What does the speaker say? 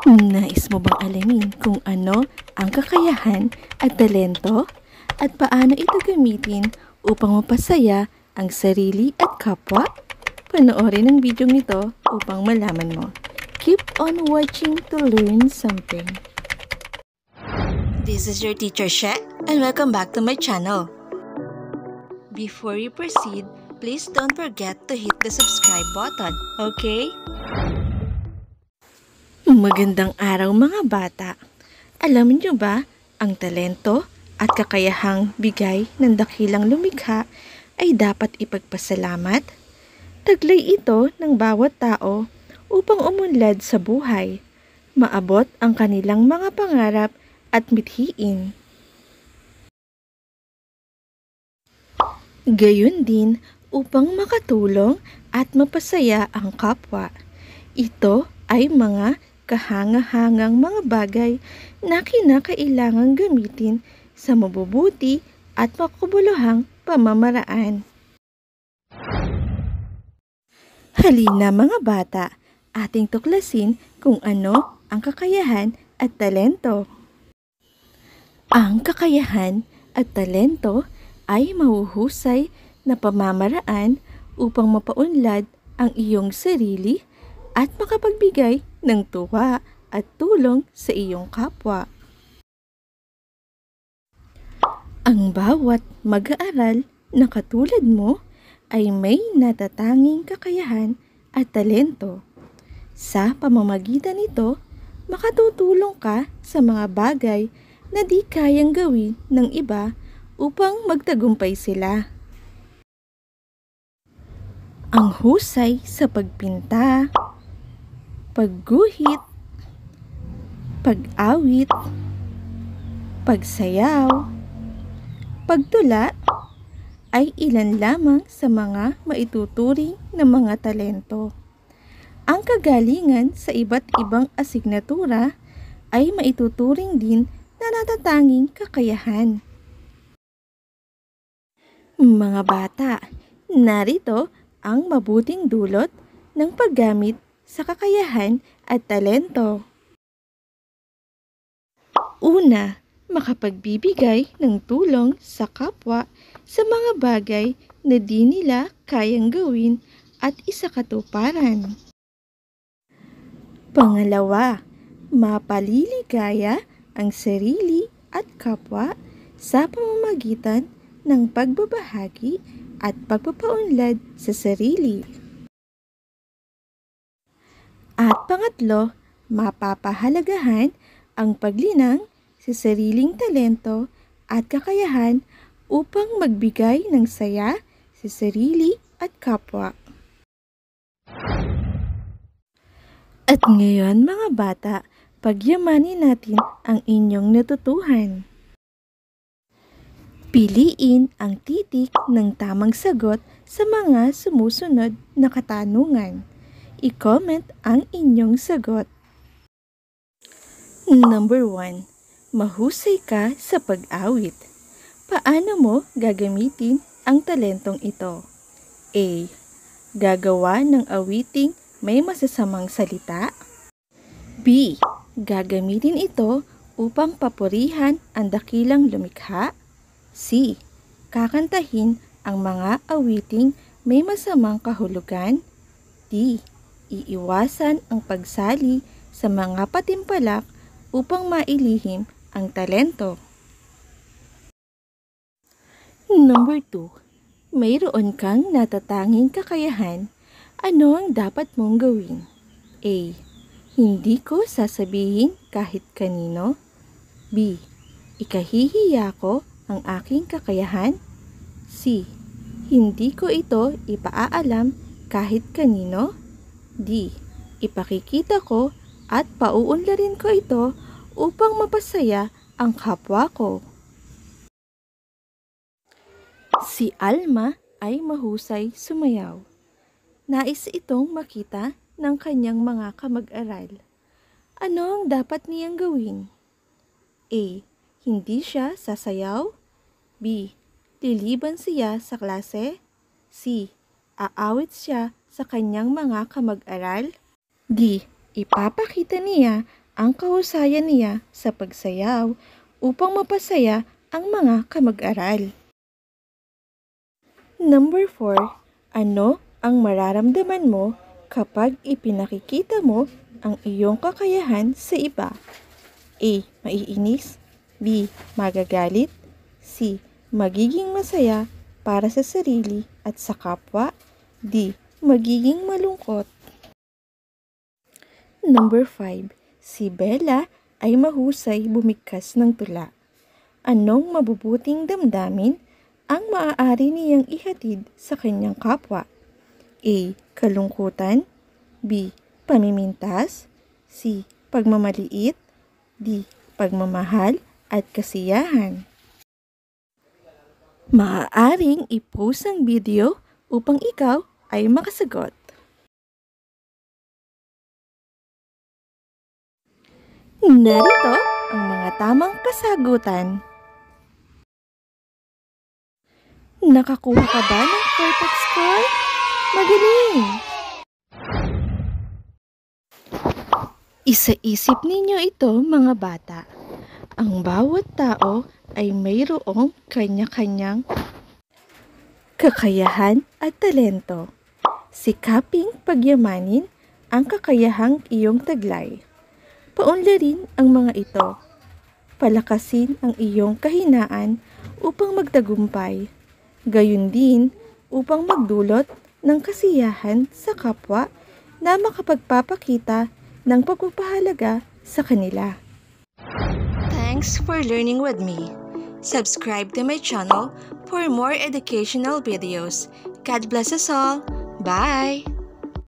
Nais mo bang alamin kung ano ang kakayahan at talento at paano ito gamitin upang mapasaya ang sarili at kapwa? Panoorin ang video nito upang malaman mo. Keep on watching to learn something. This is your teacher She, and welcome back to my channel. Before you proceed, please don't forget to hit the subscribe button, okay? Magandang araw mga bata! Alam niyo ba, ang talento at kakayahang bigay ng dakilang lumikha ay dapat ipagpasalamat? Taglay ito ng bawat tao upang umunlad sa buhay, maabot ang kanilang mga pangarap at mithiin. Gayon din upang makatulong at mapasaya ang kapwa. Ito ay mga kahanga-hangang mga bagay na kinakailangang gamitin sa mabubuti at makabuluhang pamamaraan. Halina mga bata, ating tuklasin kung ano ang kakayahan at talento. Ang kakayahan at talento ay mahuhusay na pamamaraan upang mapaunlad ang iyong sarili at makapagbigay ng tuwa at tulong sa iyong kapwa. Ang bawat mag-aaral na katulad mo ay may natatanging kakayahan at talento. Sa pamamagitan nito, makatutulong ka sa mga bagay na di kayang gawin ng iba upang magtagumpay sila. Ang husay sa pagpinta, pagguhit, pag-awit, pagsayaw, pagtula ay ilan lamang sa mga maituturing na mga talento. Ang kagalingan sa iba't ibang asignatura ay maituturing din na natatanging kakayahan. Mga bata, narito ang mabuting dulot ng paggamit sa kakayahan at talento. Una, makapagbibigay ng tulong sa kapwa sa mga bagay na di nila kayang gawin at isakatuparan. Pangalawa, mapaliligaya ang sarili at kapwa sa pamamagitan ng pagbabahagi at pagpapaunlad sa sarili. At pangatlo, mapapahalagahan ang paglinang sa sariling talento at kakayahan upang magbigay ng saya sa sarili at kapwa. At ngayon mga bata, pagyamanin natin ang inyong natutuhan. Piliin ang titik ng tamang sagot sa mga sumusunod na katanungan. I-comment ang inyong sagot. Number 1. Mahusay ka sa pag-awit. Paano mo gagamitin ang talentong ito? A. Gagawa ng awiting may masasamang salita. B. Gagamitin ito upang papurihan ang dakilang lumikha. C. Kakantahin ang mga awiting may masamang kahulugan. D. Iiwasan ang pagsali sa mga patimpalak upang mailihim ang talento. Number 2. Mayroon kang natatanging kakayahan. Ano ang dapat mong gawin? A. Hindi ko sasabihin kahit kanino. B. Ikahihiya ko ang aking kakayahan. C. Hindi ko ito ipaaalam kahit kanino. D. Ipakikita ko at pauunlarin ko ito upang mapasaya ang kapwa ko. Si Alma ay mahusay sumayaw. Nais itong makita ng kanyang mga kamag-aral. Ano ang dapat niyang gawin? A. Hindi siya sasayaw. B. Liliban siya sa klase. C. Aawit siya sa kanyang mga kamag-aral. D. Ipapakita niya ang kahusayan niya sa pagsayaw upang mapasaya ang mga kamag-aral. Number 4. Ano ang mararamdaman mo kapag ipinakikita mo ang iyong kakayahan sa iba? A. Maiinis. B. Magagalit. C. Magiging masaya para sa sarili at sa kapwa. D. Magiging malungkot. Number 5. Si Bella ay mahusay bumigkas ng tula. Anong mabubuting damdamin ang maaari niyang ihatid sa kanyang kapwa? A. Kalungkutan. B. Pamimintas. C. Pagmamaliit. D. Pagmamahal at kasiyahan. Maaaring i-post ang video upang ikaw ay makasagot. Narito ang mga tamang kasagutan. Nakakuha ka ba ng perfect score? Magaling! Isa-isip ninyo ito, mga bata. Ang bawat tao ay mayroong kanya-kanyang kakayahan at talento. Sikaping pagyamanin ang kakayahang iyong taglay. Paunlarin ang mga ito. Palakasin ang iyong kahinaan upang magtagumpay. Gayon din upang magdulot ng kasiyahan sa kapwa na makapagpapakita ng pagpapahalaga sa kanila. Thanks for learning with me. Subscribe to my channel for more educational videos. God bless us all. Bye!